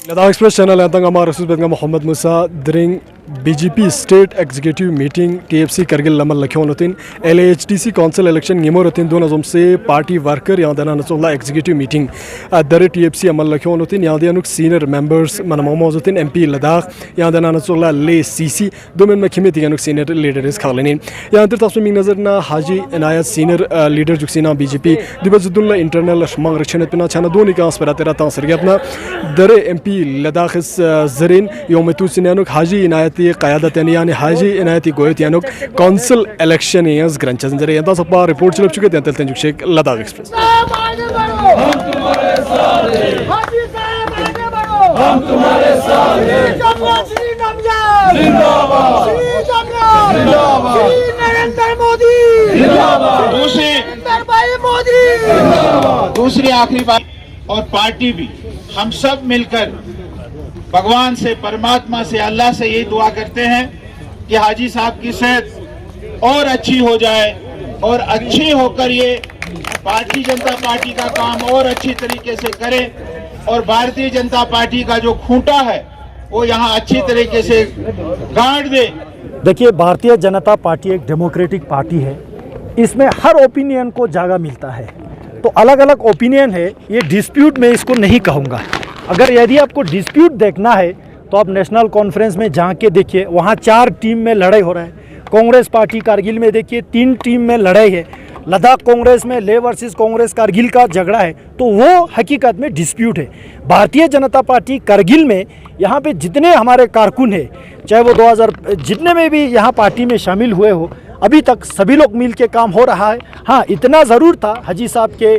Ladakh express channel है मोहम्मद मूसा दरिंग BJP state executive meeting TFC Kargil लमल लखोन LAHDC काउंसिल इलेक्शन गेमो रतिन दोन अजम से पार्टी वर्कर यहाँ देना नचोला एग्जीक्यूटिव मीटिंग दर TFC अमल लखोन यहाँ दियानुक सीनियर मेंबर्स मन मौजूदिन MP लद्दाख यहाँ देना नचोला ले CC दोमेन में खिमित यानुक सीनियर लीडर्स खालनी यहाँ अंतर तस्वीर नजर ना हाजी इनायत सीनियर लीडर जुक्सीना BJP दिबजुद्दुल्ला इंटरनल मंग रक्षण पिना छाना दोनी का आसपरा तेरा तांसर अपना दर MP लद्दाख जरीन योमतु सिन्यानुक हाजी इनायत क़यादत यानी हाजी इनायती गोयत यानुक काउंसिल इलेक्शन यस ग्रंचन जरे यंता सपा रिपोर्ट चल चुके थे तलतन शेख लद्दाख एक्सप्रेस हम तुम्हारे साथ हैं नरेंद्र मोदी दूसरी आखिरी बात और पार्टी भी हम सब मिलकर भगवान से परमात्मा से अल्लाह से यही दुआ करते हैं कि हाजी साहब की सेहत और अच्छी हो जाए और अच्छी होकर ये भारतीय जनता पार्टी का काम और अच्छी तरीके से करे और भारतीय जनता पार्टी का जो खूंटा है वो यहाँ अच्छी तरीके से गाड़ दे। देखिए, भारतीय जनता पार्टी एक डेमोक्रेटिक पार्टी है। इसमें हर ओपिनियन को जगह मिलता है। तो अलग अलग ओपिनियन है, ये डिस्प्यूट में इसको नहीं कहूँगा। अगर यदि आपको डिस्प्यूट देखना है तो आप नेशनल कॉन्फ्रेंस में जाके देखिए, वहाँ 4 टीम में लड़ाई हो रहा है। कांग्रेस पार्टी कारगिल में देखिए 3 टीम में लड़ाई है। लद्दाख कांग्रेस में ले वर्सेस कांग्रेस कारगिल का झगड़ा है। तो वो हकीकत में डिस्प्यूट है। भारतीय जनता पार्टी कारगिल में यहाँ पे जितने हमारे कारकुन हैं, चाहे वो 2000 जितने में भी यहाँ पार्टी में शामिल हुए हो, अभी तक सभी लोग मिल के काम हो रहा है। हाँ, इतना ज़रूर था हाजी साहब के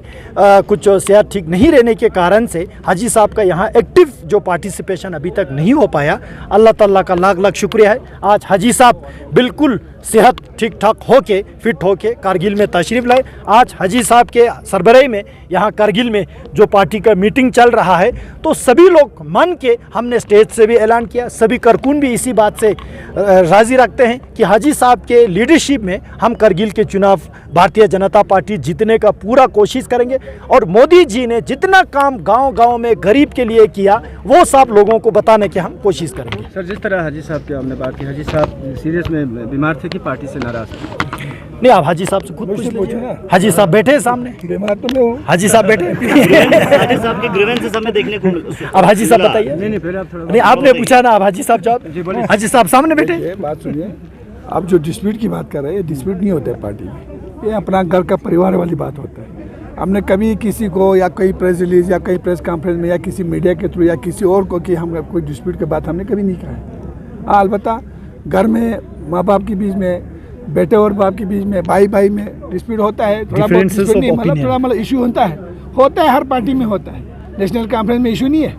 कुछ सेहत ठीक नहीं रहने के कारण से हाजी साहब का यहाँ एक्टिव जो पार्टिसिपेशन अभी तक नहीं हो पाया। अल्लाह ताला का लाख लाख शुक्रिया है, आज हाजी साहब बिल्कुल सेहत ठीक ठाक होके फिट होके कारगिल में तशरीफ़ लाए। आज हाजी साहब के सरबराही में यहाँ कारगिल में जो पार्टी का मीटिंग चल रहा है, तो सभी लोग मान के हमने स्टेज से भी ऐलान किया, सभी कारकुन भी इसी बात से राज़ी रखते हैं कि हाजी साहब के लीडरशिप में हम कारगिल के चुनाव भारतीय जनता पार्टी जीतने का पूरा कोशिश करेंगे। और मोदी जी ने जितना काम गांव-गांव में गरीब के लिए किया, वो सब लोगों को बताने की हम कोशिश करेंगे। सर, जिस तरह हाजी साहब की हमने बात की, हाजी साहब सीरियस में बीमार थे कि पार्टी से नाराज थे? नहीं, आप हाजी साहब से खुद पूछ ना। हाजी साहब बैठे हैं सामने, बीमार तो मैं हूँ। हाजी साहब बैठे हाजी साहब के ग्रीवेंसेस हमें देखने को अब हाजी साहब बताइए। नहीं, फिर आप थोड़ा नहीं, आपने पूछा ना, अब हाजी साहब जवाब। हाजी साहब सामने बैठे। ये बात सुनिए, आप जो डिस्प्यूट की बात कर रहे हैं, डिस्प्यूट नहीं होता है पार्टी में, ये अपना घर का परिवार वाली बात होता है। हमने कभी किसी को या कोई प्रेस रिलीज या कोई प्रेस कॉन्फ्रेंस में या किसी मीडिया के थ्रू या किसी और को कि हम कोई डिस्प्यूट की बात हमने कभी नहीं कहा है। हाँ, अलबत्ता घर में माँ बाप के बीच में, बेटे और बाप के बीच में, भाई भाई में डिस्प्यूट होता है। थोड़ा बहुत डिस्प्यूट नहीं, मतलब थोड़ा मतलब इशू होता है, हर पार्टी में होता है। नेशनल कॉन्फ्रेंस में इशू नहीं है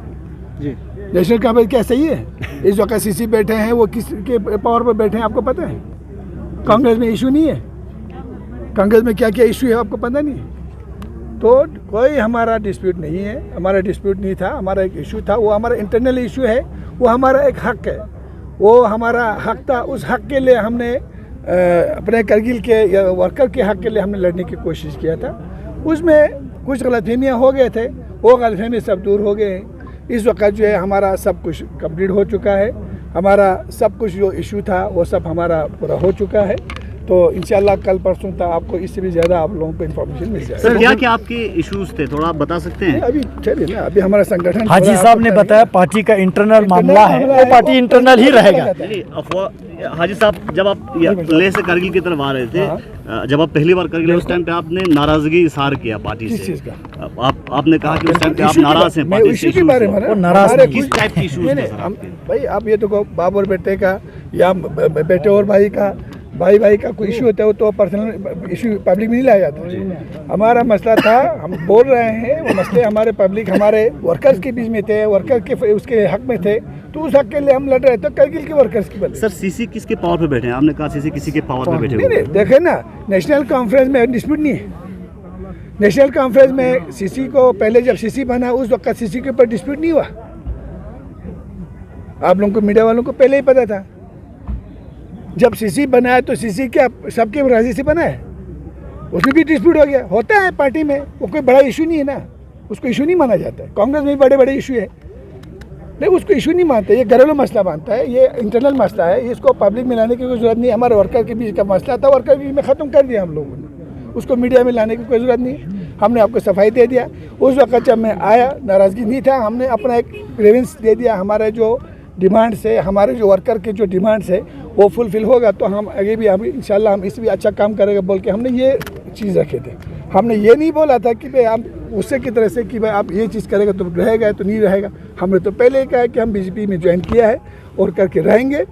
जी। नेशनल कॉन्फ्रेंस क्या सही है? इस वक्त CC बैठे हैं, वो किसके पावर पर बैठे हैं आपको पता है? कांग्रेस में इशू नहीं है। कांग्रेस में क्या क्या इशू है आपको पता नहीं है? तो कोई हमारा डिस्प्यूट नहीं है, हमारा डिस्प्यूट नहीं था। हमारा एक इशू था, वो हमारा इंटरनल इशू है, वो हमारा एक हक है, वो हमारा हक था। उस हक के लिए हमने अपने कारगिल के या वर्कर के हक के लिए हमने लड़ने की कोशिश किया था। उसमें कुछ गलतफहमियाँ हो गए थे, वो गलतफहमी सब दूर हो गए हैं। इस वक्त जो है हमारा सब कुछ कंप्लीट हो चुका है। हमारा सब कुछ जो इशू था वो सब हमारा पूरा हो चुका है। तो इंशाल्लाह कल परसों तक आपको इससे भी ज़्यादा आप लोगों को इन्फॉर्मेशन मिल जाएगी। सर, क्या क्या आपके इश्यूज थे, थोड़ा आप बता सकते हैं? अभी चलिए ना, अभी हमारा संगठन हाजी साहब ने बताया पार्टी का इंटरनल मामला है, वो पार्टी इंटरनल ही रहेगा। हाजी साहब, जब आप लेह से कारगिल की तरफ आ रहे थे, जब आप पहली बार कारगिल, उस टाइम पे आपने नाराजगी इजहार किया पार्टी से। आपने कहा कि उस टाइम पे आप नाराज हैं पार्टी से। के बारे में नाराज किस टाइप की इशूज थे? भाई आप ये तो बाप और बेटे का या बेटे और भाई का, भाई का कोई इशू होता है, वो तो पर्सनल इशू पब्लिक में नहीं लाया जाता। हमारा मसला था, हम बोल रहे हैं, वो मसले हमारे पब्लिक, हमारे वर्कर्स के बीच में थे, वर्कर के उसके हक में थे, तो उस हक के लिए हम लड़ रहे थे कारगिल के वर्कर्स की बदले। सर, CC किसके पावर पे बैठे हैं? आपने कहा CC किसी के पावर पे बैठे हुए। नहीं, देखे ना, नेशनल कॉन्फ्रेंस में डिस्प्यूट नहीं है। नेशनल कॉन्फ्रेंस में CC को पहले जब CC बना उस वक्त CC के ऊपर डिस्प्यूट नहीं हुआ। आप लोगों को, मीडिया वालों को पहले ही पता था। जब CC बनाया तो CC क्या सबके राजी से बना है? उसमें भी डिस्प्यूट हो गया। होता है पार्टी में, वो कोई बड़ा इशू नहीं है ना, उसको इशू नहीं माना जाता है। कांग्रेस में भी बड़े बड़े इशू है, नहीं, उसको इशू नहीं मानते, ये घरेलू मसला मानता है, ये इंटरनल मसला है, इसको पब्लिक में लाने की कोई ज़रूरत नहीं। हमारे वर्कर के बीच का मसला था, वर्कर के बीच में ख़त्म कर दिया हम लोगों ने, उसको मीडिया में लाने की कोई ज़रूरत नहीं। हमने आपको सफाई दे दिया। उस वक्त जब मैं आया नाराज़गी नहीं था, हमने अपना एक ग्रीवेंस दे दिया, हमारे जो डिमांड्स है, हमारे जो वर्कर के जो डिमांड्स है वो फुलफिल होगा तो हम आगे भी हम इंशाल्लाह हम इसमें अच्छा काम करेंगे बोल के हमने ये चीज़ रखे थे। हमने ये नहीं बोला था कि भाई हम उससे की तरह से कि भाई आप ये चीज़ करेगा तो रहेगा तो नहीं रहेगा। हमने तो पहले ही कहा कि हम बीजेपी में ज्वाइन किया है और करके रहेंगे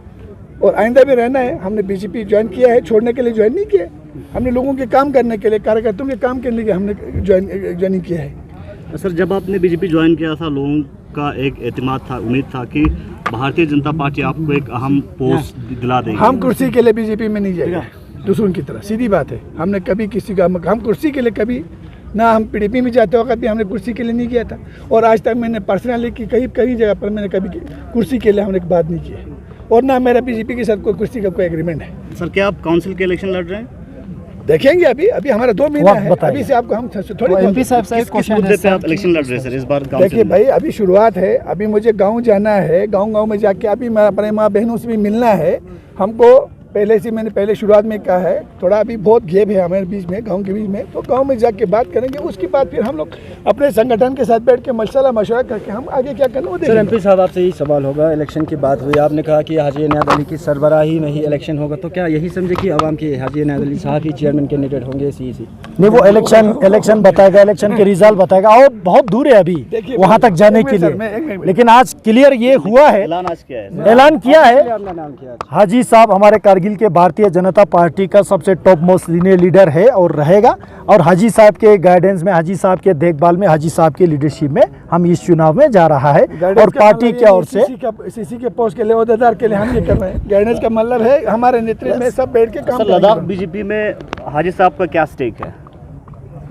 और आइंदा भी रहना है। हमने बीजेपी ज्वाइन किया है, छोड़ने के लिए ज्वाइन नहीं किया। हमने लोगों के काम करने के लिए, कार्यकर्ताओं के काम करने के लिए हमने ज्वाइन किया है। सर, जब आपने बीजेपी ज्वाइन किया था, लोगों का एक एतमाद था, उम्मीद था कि भारतीय जनता पार्टी आपको एक अहम पोस्ट दिला देगी। हम कुर्सी के लिए बीजेपी में नहीं जाएंगे दूसरों की तरह, सीधी बात है। हमने कभी किसी का हम कुर्सी के लिए कभी ना, हम पीडीपी में जाते वक्त भी हमने कुर्सी के लिए नहीं किया था और आज तक मैंने पर्सनली की कई जगह पर मैंने कभी कुर्सी के लिए हमने बात नहीं की है और ना मेरा बीजेपी के साथ कोई कुर्सी का कोई एग्रीमेंट है। सर, क्या आप काउंसिल के इलेक्शन लड़ रहे हैं? देखेंगे, अभी हमारा 2 महीना है, अभी से आपको हम थोड़ी एमपी साहब से किस मुद्दे पे आप इलेक्शन लड़ रहे हैं सर इस बार? देखिए भाई, अभी शुरुआत है, अभी मुझे गांव जाना है, गांव में जाके अभी मैं अपने माँ बहनों से भी मिलना है हमको। पहले से मैंने पहले शुरुआत में कहा है, थोड़ा अभी बहुत गैप है हमारे बीच में, गांव के बीच में, तो गांव में जाके बात करेंगे। उसके बाद फिर हम लोग अपने संगठन के साथ बैठ के मशवरा करके हम आगे क्या करना वो सर, देखेंगे। एमपी साहब आपसे यही सवाल होगा, इलेक्शन की बात हुई, आपने कहा कि हाजी इनायत अली की सरबराही में ही इलेक्शन होगा, तो क्या यही समझे कि आवाम की हाजी इनायत अली साहब ही चेयरमैन कैंडिडेट होंगे? सी नहीं, वो इलेक्शन बताएगा, इलेक्शन के रिजल्ट बताएगा और बहुत दूर है अभी वहां तक जाने के लिए। लेकिन आज क्लियर ये हुआ है, ऐलान आज किया है, ऐलान किया है। आपने नाम किया हाजी साहब हमारे कारगिल के भारतीय जनता पार्टी का सबसे टॉप मोस्ट सीनियर लीडर है और रहेगा। और हाजी साहब के गाइडेंस में, हाजी साहब के देखभाल में, हाजी साहब की लीडरशिप में हम इस चुनाव में जा रहा है। और पार्टी की ओर से सीसी के पोस्ट के लिए, ओहदेदार के लिए हम ये कर रहे हैं। गाइडेंस का मतलब है हमारे नेतृत्व में सब बैठ के काम सर, लद्दाख बीजेपी में हाजी साहब का क्या स्टेक है?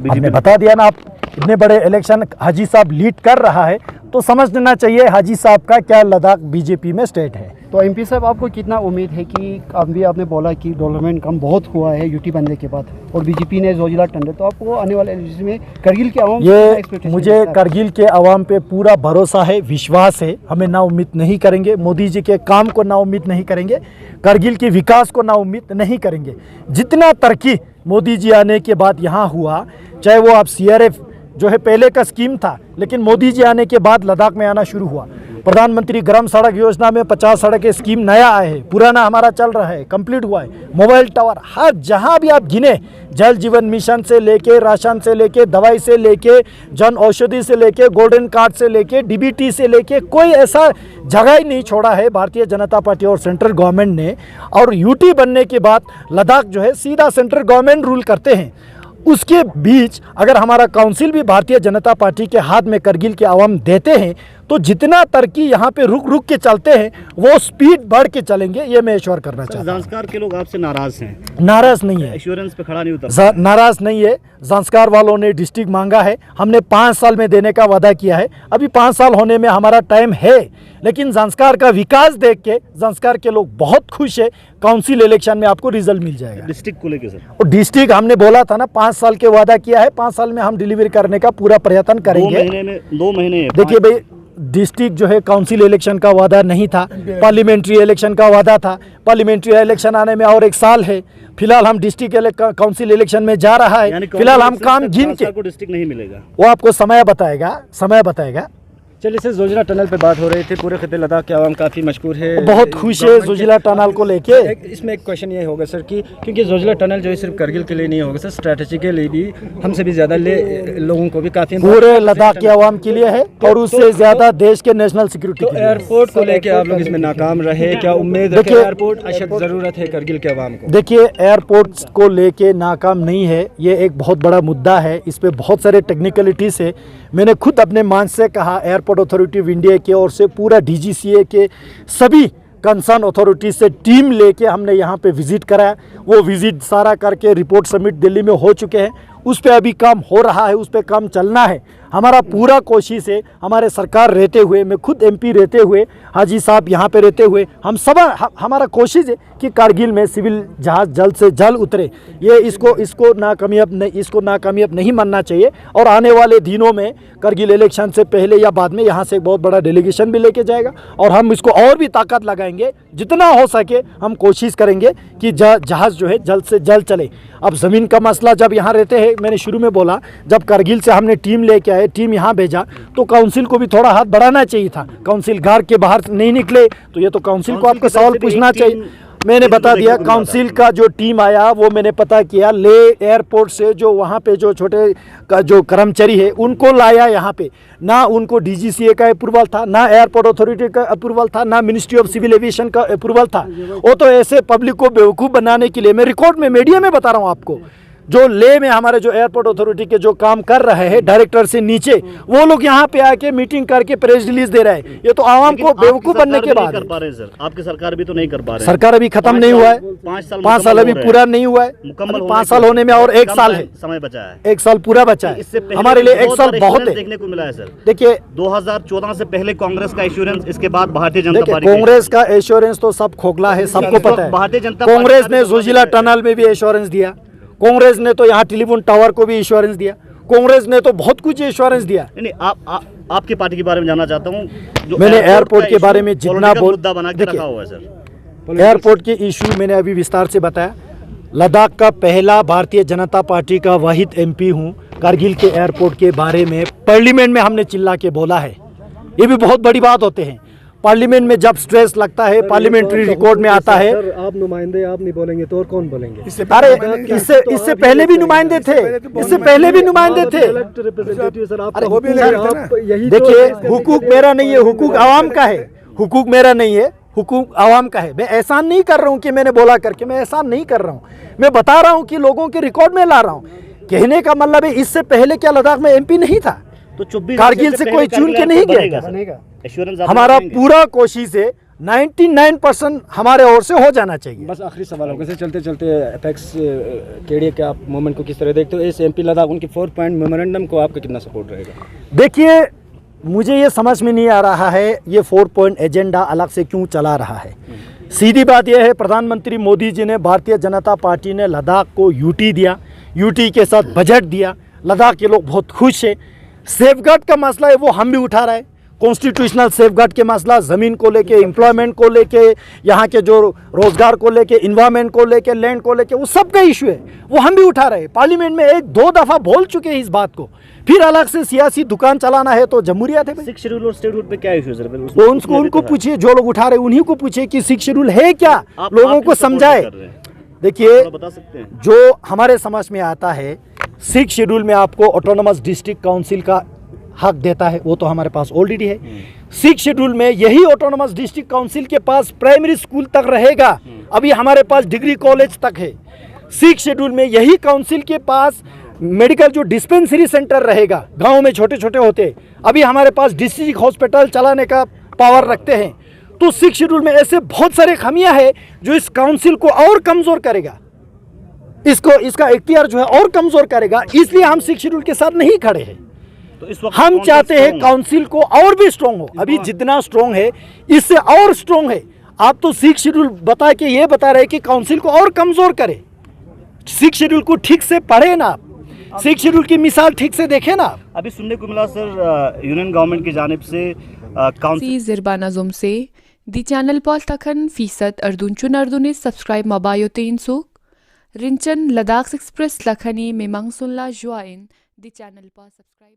हमने बता दिया ना, आप इतने बड़े इलेक्शन हाजी साहब लीड कर रहा है तो समझना चाहिए हाजी साहब का क्या लद्दाख बीजेपी में स्टेट है। तो एमपी साहब, आपको कितना उम्मीद है कि अभी आपने बोला कि डेवलपमेंट कम बहुत हुआ है यूटी बनने के बाद और बीजेपी ने जोजिला टंडे, तो आपको आने वाले इलेक्शन में करगिल के आवाम ये मुझे करगिल के आवाम पे पूरा भरोसा है, विश्वास है। हमें ना उम्मीद नहीं करेंगे, मोदी जी के काम को ना उम्मीद नहीं करेंगे, करगिल के विकास को ना उम्मीद नहीं करेंगे। जितना तरक्की मोदी जी आने के बाद यहाँ हुआ, चाहे वो आप CRF जो है पहले का स्कीम था, लेकिन मोदी जी आने के बाद लद्दाख में आना शुरू हुआ। प्रधानमंत्री ग्राम सड़क योजना में 50 सड़कें स्कीम नया आए है, पुराना हमारा चल रहा है, कंप्लीट हुआ है। मोबाइल टावर, हर जहां भी आप गिने, जल जीवन मिशन से लेके, राशन से लेके, दवाई से लेके, जन औषधि से लेके, गोल्डन कार्ड से लेके, DBT से लेके, कोई ऐसा जगह ही नहीं छोड़ा है भारतीय जनता पार्टी और सेंट्रल गवर्नमेंट ने। और यूटी बनने के बाद लद्दाख जो है सीधा सेंट्रल गवर्नमेंट रूल करते हैं। उसके बीच अगर हमारा काउंसिल भी भारतीय जनता पार्टी के हाथ में करगिल के आवाम देते हैं तो जितना तरक्की यहाँ पे रुक के चलते हैं वो स्पीड बढ़ के चलेंगे, ये मैं एश्योर करना चाहता हूँ। ज़ांस्कार के लोग आपसे नाराज हैं? नाराज नहीं है, एश्योरेंस पे खड़ा नहीं उतर, नाराज नहीं है। ज़ांस्कार वालों ने डिस्ट्रिक्ट मांगा है, हमने 5 साल में देने का वादा किया है। अभी 5 साल होने में हमारा टाइम है, लेकिन ज़ांस्कार का विकास देख के ज़ांस्कार के लोग बहुत खुश है। काउंसिल इलेक्शन में आपको रिजल्ट मिल जाएगा। डिस्ट्रिक्ट को लेकर सर, और डिस्ट्रिक्ट हमने बोला था ना, 5 साल के वादा किया है, 5 साल में हम डिलीवरी करने का पूरा प्रयत्न करेंगे। 2 महीने देखिए भाई, डिस्ट्रिक्ट जो है काउंसिल इलेक्शन का वादा नहीं था, पार्लियामेंट्री इलेक्शन का वादा था। पार्लियामेंट्री इलेक्शन आने में और 1 साल है। फिलहाल हम डिस्ट्रिक्ट काउंसिल इलेक्शन में जा रहा है। फिलहाल हम काम गिन के, डिस्ट्रिक्ट नहीं मिलेगा, वो आपको समय बताएगा। चलिए सर, जोजिला टनल पे बात हो रही थी, पूरे खिते लद्दाख के आवाम काफ़ी मशहूर है, बहुत खुश है जोजिला टनल को लेके। इसमें एक क्वेश्चन ये होगा सर कि क्योंकि जोजिला टनल जो है सिर्फ करगिल के लिए नहीं होगा सर, स्ट्रैटेजिकली भी हमसे भी ज़्यादा लोगों को भी काफ़ी पूरे लद्दाख के आवाम के लिए है और उससे ज़्यादा देश के नेशनल सिक्योरिटी तो के लिए। एयरपोर्ट को लेके आप लोग इसमें नाकाम रहे, क्या उम्मीद है कि एयरपोर्ट अशद ज़रूरत है करगिल के आवाम को? देखिए, एयरपोर्ट को लेके नाकाम नहीं है, ये एक बहुत बड़ा मुद्दा है। इस पे बहुत सारे टेक्निकलिटीज़ है। मैंने खुद अपने मान से कहा, एयरपोर्ट अथॉरिटी ऑफ इंडिया की ओर से पूरा DGCA के सभी कंसर्न अथॉरिटी से टीम लेके हमने यहाँ पे विजिट कराया। वो विजिट सारा करके रिपोर्ट सबमिट दिल्ली में हो चुके हैं। उस पर अभी काम हो रहा है, उस पर काम चलना है। हमारा पूरा कोशिश है, हमारे सरकार रहते हुए, मैं खुद MP रहते हुए, हाजी साहब यहाँ पे रहते हुए, हमारा कोशिश है कि कारगिल में सिविल जहाज़ जल्द से जल्द उतरे। ये इसको नाकामयाब नहीं मानना चाहिए। और आने वाले दिनों में कारगिल इलेक्शन से पहले या बाद में यहाँ से एक बहुत बड़ा डेलीगेशन भी लेके जाएगा और हम इसको और भी ताकत लगाएंगे। जितना हो सके हम कोशिश करेंगे कि जहाज़ जो है जल्द से जल्द चले। अब ज़मीन का मसला, जब यहाँ रहते हैं, मैंने शुरू में बोला, जब कारगिल से हमने टीम लेके आए, टीम यहाँ भेजा, तो काउंसिल को भी थोड़ा हाथ बढ़ाना चाहिए था। काउंसिल घर के बाहर नहीं निकले, तो ये तो काउंसिल को आपको सवाल पूछना चाहिए। मैंने बता दिया, काउंसिल का जो टीम आया वो मैंने पता किया, ले एयरपोर्ट से जो वहाँ पे जो छोटे का जो कर्मचारी है उनको लाया यहाँ पे। ना उनको DGCA का अप्रूवल था, ना एयरपोर्ट अथॉरिटी का अप्रूवल था, ना मिनिस्ट्री ऑफ सिविल एविएशन का अप्रूवल था। वो तो ऐसे पब्लिक को बेवकूफ़ बनाने के लिए, मैं रिकॉर्ड में मीडिया में बता रहा हूँ आपको, जो ले में हमारे जो एयरपोर्ट अथॉरिटी के जो काम कर रहे हैं डायरेक्टर से नीचे, वो लोग यहाँ पे आके मीटिंग करके प्रेस रिलीज दे रहे हैं। ये तो आवाम को बेवकूफ बनने के बाद। आपकी सरकार भी तो नहीं कर पा रहे। सरकार अभी खत्म नहीं हुआ है, 5 साल अभी पूरा नहीं हुआ है। मुकम्मल 5 साल होने में और 1 साल है, समय बचा है, 1 साल पूरा बचा है। हमारे लिए 1 साल बहुत है। देखने को मिला है सर, देखिए 2014 से पहले कांग्रेस का एश्योरेंस, इसके बाद भारतीय जनता पार्टी। कांग्रेस का एश्योरेंस तो सब खोखला है, सबको पता है। भारतीय जनता कांग्रेस ने जोजिला टनल में भी एश्योरेंस दिया, कांग्रेस ने तो यहाँ टेलीफोन टावर को भी इंश्योरेंस दिया, कांग्रेस ने तो बहुत कुछ इंश्योरेंस दिया। नहीं, आपकी पार्टी के बारे में जानना चाहता हूँ। मैंने एयरपोर्ट के बारे में जितना मुद्दा बना के रखा हुआ है सर। एयरपोर्ट के इशू मैंने अभी विस्तार से बताया। लद्दाख का पहला भारतीय जनता पार्टी का वाहिद MP हूँ। कारगिल के एयरपोर्ट के बारे में पार्लियामेंट में हमने चिल्ला के बोला है। ये भी बहुत बड़ी बात होते हैं। पार्लियामेंट में जब स्ट्रेस लगता है, पार्लियामेंट्री रिकॉर्ड में आता है। आप नुमाइंदे, आप नहीं बोलेंगे तो और कौन बोलेंगे? अरे इससे पहले भी नुमाइंदे थे, इससे पहले भी नुमाइंदे थे। देखिए, हुकूक मेरा नहीं है, हुकूक आवाम का है। हुकूक मेरा नहीं है, हुकूक आवाम का है। मैं एहसान नहीं कर रहा हूँ कि मैंने बोला करके, मैं एहसान नहीं कर रहा हूँ। मैं बता रहा हूँ कि लोगों के रिकॉर्ड में ला रहा हूँ। कहने का मतलब है, इससे पहले क्या लद्दाख में MP नहीं था? तो 24 कारगिल से कोई चुन के नहीं गया। हमारा पूरा कोशिश है, 99% हमारे ओर से हो जाना चाहिए। बस आखिरी सवाल होगा, चलते चलते अपेक्स केडीए के आप मूवमेंट को किस तरह देखते हो? इस MP लद्दाख उनकी 4 पॉइंट मेमोरेंडम को आपका कितना सपोर्ट रहेगा? देखिए, मुझे ये समझ में नहीं आ रहा है ये 4 पॉइंट एजेंडा अलग से क्यों चला रहा है। सीधी बात यह है, प्रधानमंत्री मोदी जी ने, भारतीय जनता पार्टी ने लद्दाख को UT दिया, UT के साथ बजट दिया। लद्दाख के लोग बहुत खुश है। सेफगार्ड का मसला है वो हम भी उठा रहे हैं, कॉन्स्टिट्यूशनल सेफगार्ड के मसला, ज़मीन को लेके, एम्प्लॉयमेंट को लेके, यहाँ के जो रोज़गार को लेके, इन्वायरमेंट को लेके, लैंड को लेके, वो सब का इशू है, वो हम भी उठा रहे हैं। पार्लियामेंट में 1-2 दफ़ा बोल चुके हैं इस बात को। फिर अलग से सियासी दुकान चलाना है तो जमहूरियत है। 6 शेड्यूल और स्टेटहुड पे क्या इशू है? वो उनको पूछिए, जो लोग उठा रहे उन्हीं को पूछिए कि 6 शेड्यूल है क्या, लोगों को समझाए। देखिए, बता सकते हैं जो हमारे समझ में आता है, 6 शेड्यूल में आपको ऑटोनोमस डिस्ट्रिक्ट काउंसिल का हक देता है, वो तो हमारे पास ऑलरेडी है। 6 शेड्यूल में यही ऑटोनोमस डिस्ट्रिक्ट काउंसिल के पास प्राइमरी स्कूल तक रहेगा, अभी हमारे पास डिग्री कॉलेज तक है। 6 शेड्यूल में यही काउंसिल के पास मेडिकल जो डिस्पेंसरी सेंटर रहेगा, गाँव में छोटे छोटे होते, अभी हमारे पास डिस्ट्रिक्ट हॉस्पिटल चलाने का पावर रखते हैं। तो 6 शेड्यूल में ऐसे बहुत सारे खामियां हैं जो इस काउंसिल को और कमजोर करेगा, इसका इख्तियार जो है और कमजोर करेगा। इसलिए हम 6 शेड्यूल के साथ नहीं खड़े हैं। तो इस वक्त हम चाहते हैं काउंसिल को और भी स्ट्रॉन्ग हो, अभी जितना स्ट्रॉन्ग है इससे और स्ट्रॉन्ग है। आप तो 6 शेड्यूल बता के ये बता रहे हैं कि काउंसिल को और कमजोर करे। 6 शेड्यूल को ठीक से पढ़े ना, 6 शेड्यूल की मिसाल ठीक से देखे ना। अभी सुनने को मिला सर, यूनियन गवर्नमेंट की जानिब से काउंसिल ज़िरबाना ज़ुम से दी चैनल पॉल तखन फीसद अर्दुन अर्दुने सब्सक्राइब मबायो तेन सुक रिंचन लद्दाख एक्सप्रेस लखनी में मंगसुल्ला जुआइन दी चैनल पर सब्सक्राइब